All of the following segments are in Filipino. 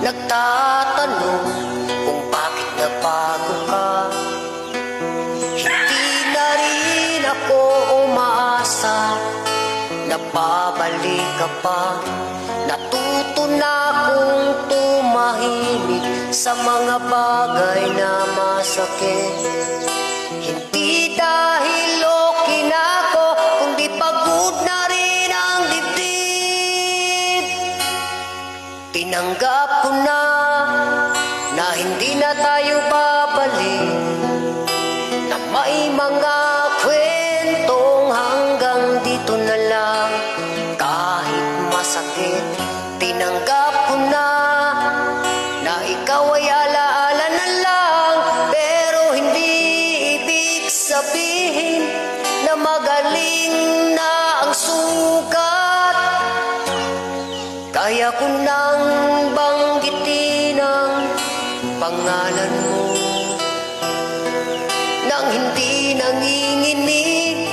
nagtatanong kung bakit nabago ka. Hindi na rin ako umaasa na babalik ka pa. Natuto na akong tumahimik sa mga bagay na masakit. Hindi dahil okay na ako, kundi pagod na rin ang dibdib. Tinanggap ko na hindi na tayo babalik, na may mga kwentong hanggang dito na lang. Kahit masakit, tinanggap ko na ikaw ay alaala na lang. Pero hindi ibig sabihin na magaling na ang sugat. Kaya ko nang banggitin ang pangalan mo nang hindi nanginginig.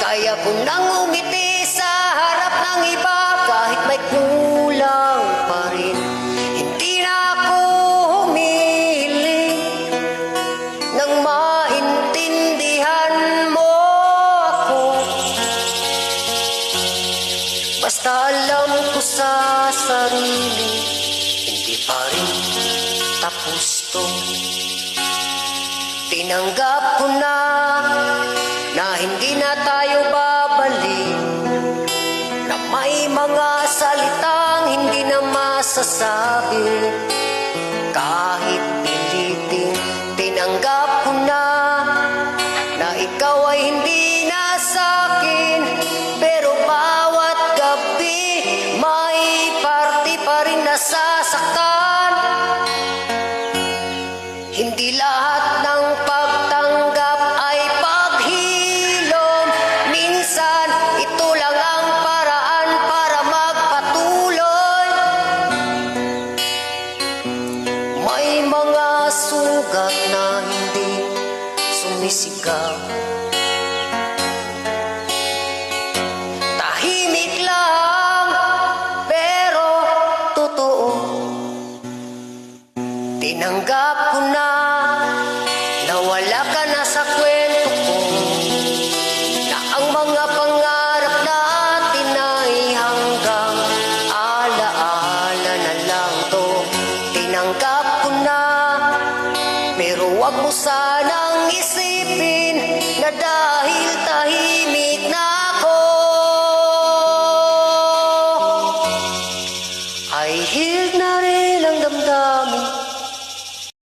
Kaya ko nang umiti sa harap ng iba kahit may kulang pa rin. Hindi na ako humihiling nang maintindihan mo ako. Basta alam ko sa sarili, hindi pa rin tapos to. Tinanggap ko na hindi na tayo babalik, na may mga salitang hindi na masasabi. Kahit pilitin, tinanggap ko na ikaw ay hindi na sa'kin. Pero bawat gabi may parte pa rin nasasaktan. Hindi lahat ng pagtanggap ay paghilom. Minsan ito lang ang paraan para magpatuloy. May mga sugat na hindi sumisigaw. Tahimik lang pero totoo. Tinanggap ko na wala ka na sa kwento ko, na ang mga pangarap natin ay hanggang alaala na lang to. Tinanggap ko na, pero wag mo sanang isipin na dahil tahimik